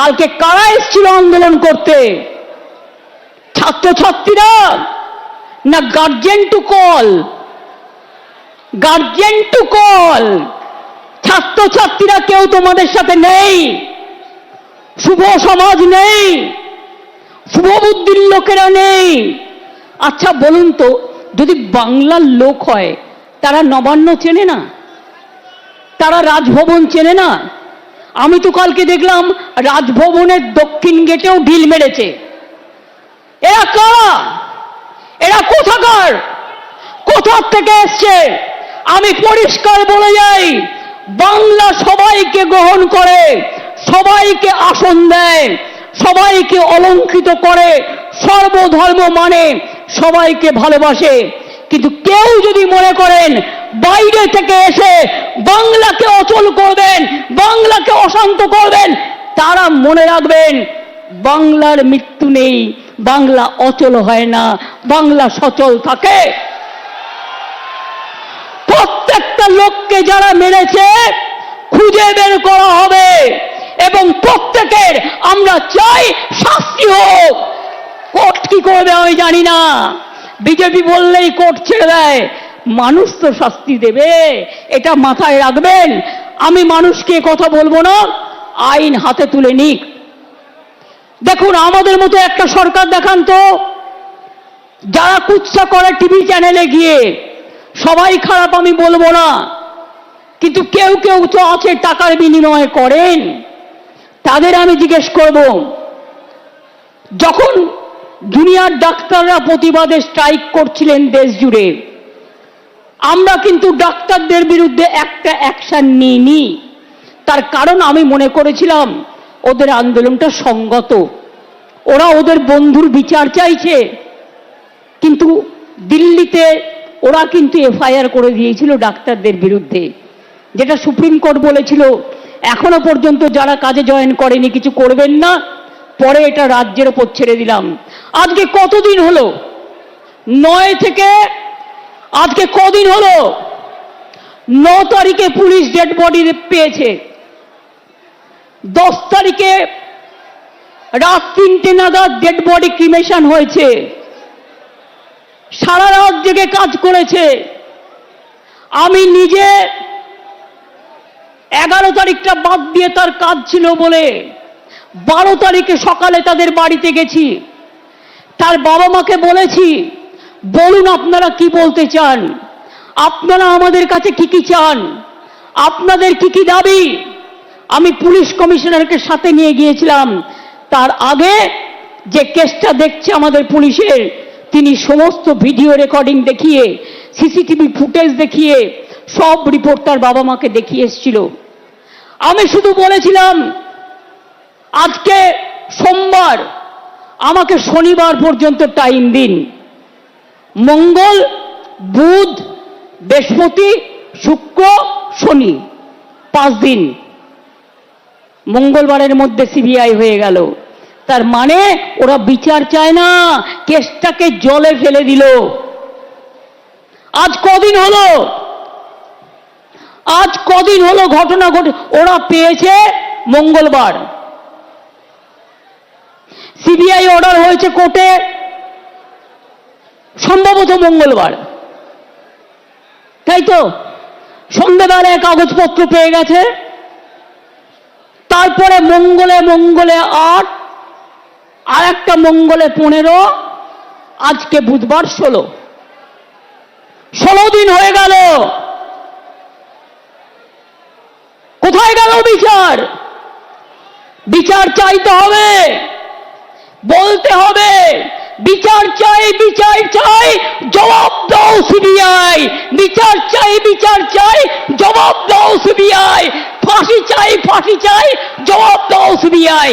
কালকে কারা এসেছিল আন্দোলন করতে? ছাত্রছাত্রীরা না guardian to call? Guardian to call. ছাত্রছাত্রীরা কেউ তোমাদের সাথে নেই, শুভ সমাজ নেই, শুভ বুদ্ধির লোকেরা নেই। আচ্ছা বলুন তো, যদি বাংলার লোক হয় তারা নবান্ন চেনে না? তারা রাজভবন চেনে না? আমি তো কালকে দেখলাম রাজভবনের দক্ষিণ গেটেও ঢিল মেরেছে। এরা কারা? এরা কোথাকার? কোথা থেকে এসছে? আমি পরিষ্কার বলে যাই, বাংলা সবাইকে গ্রহণ করে, সবাইকে আসন দেয়, সবাইকে অলঙ্কৃত করে, সর্বধর্ম মানে, সবাইকে ভালোবাসে। কিন্তু কেউ যদি মনে করেন বাইরে থেকে এসে বাংলাকে অচল করবেন, বাংলাকে অশান্ত করবেন, তারা মনে রাখবেন বাংলার মৃত্যু নেই, বাংলা অচল হয় না, বাংলা সচল থাকে। প্রত্যেকটা লোককে যারা মেরেছে খুঁজে বের করা হবে এবং প্রত্যেকের আমরা চাই শাস্তি হোক। কোর্ট কি করবে আমি জানি না, বিজেপি বললেই কোর্ট ছেড়ে দেয়, মানুষ তো শাস্তি দেবে, এটা মাথায় রাখবেন। আমি মানুষকে কথা বলবো না, আইন হাতে তুলে নিক। দেখুন আমাদের মতো একটা সরকার দেখান তো, যারা কুৎসা করে টিভি চ্যানেলে গিয়ে, সবাই খারাপ আমি বলবো না, কিন্তু কেউ কেউ তো আছে টাকার বিনিময়ে করেন। তাদের আমি জিজ্ঞেস করব, যখন দুনিয়ার ডাক্তাররা প্রতিবাদে স্ট্রাইক করছিলেন দেশ জুড়ে, আমরা কিন্তু ডাক্তারদের বিরুদ্ধে একটা অ্যাকশন নিইনি। তার কারণ আমি মনে করেছিলাম ওদের আন্দোলনটা সংগত, ওরা ওদের বন্ধুর বিচার চাইছে। কিন্তু দিল্লিতে ওরা কিন্তু এফআইআর করে দিয়েছিল ডাক্তারদের বিরুদ্ধে, যেটা সুপ্রিম কোর্ট বলেছিল এখনো পর্যন্ত যারা কাজে জয়েন করেনি কিছু করবেন না, পরে এটা রাজ্যের ওপর ছেড়ে দিলাম। আজকে কতদিন হলো? 9 থেকে আজকে কদিন হলো? 9 তারিখে পুলিশ ডেড বডি পেয়েছে, 10 তারিখে রাত 3টে নাগাদ ডেড বডি ক্রিমেশন হয়েছে। সারা রাত জেগে কাজ করেছে। আমি নিজে 11 তারিখটা বাদ দিয়ে তার কাজ ছিল বলে 12 তারিখে সকালে তাদের বাড়িতে গেছি। তার বাবা মাকে বলেছি, বলুন আপনারা কি বলতে চান, আপনারা আমাদের কাছে কি কি চান, আপনাদের কি কি দাবি। আমি পুলিশ কমিশনারকে সাথে নিয়ে গিয়েছিলাম। তার আগে যে কেসটা দেখছে আমাদের পুলিশের, তিনি সমস্ত ভিডিও রেকর্ডিং দেখিয়ে, সিসিটিভি ফুটেজ দেখিয়ে সব রিপোর্ট তার বাবা মাকে দেখিয়ে এসেছিল। আমি শুধু বলেছিলাম আজকে সোমবার, আমাকে শনিবার পর্যন্ত টাইম দিন। মঙ্গল, বুধ, বৃহস্পতি, শুক্র, শনি, 5 দিন। মঙ্গলবারের মধ্যে সিবিআই হয়ে গেল। তার মানে ওরা বিচার চায় না, কেসটাকে জলে ফেলে দিল। আজ কদিন হলো? আজ কদিন হলো ঘটনা ঘটে? ওরা পেয়েছে মঙ্গলবার, সিবিআই অর্ডার হয়েছে কোর্টে সম্ভবত মঙ্গলবার, তাই তো? সন্ধ্যাবেলায় কাগজপত্র পেয়ে গেছে। তারপরে মঙ্গলে 8, আর একটা মঙ্গলে 15, আজকে বুধবার 16 দিন হয়ে গেল। কোথায় গেল বিচার? বিচার চাইতে হবে, বলতে হবে বিচার চাই, বিচার চাই, জবাব দাও সিবিআই। বিচার চাই, বিচার চাই, জবাব দাও সিবিআই। ফাঁসি চাই, ফাঁসি চাই, জবাব দাও সিবিআই।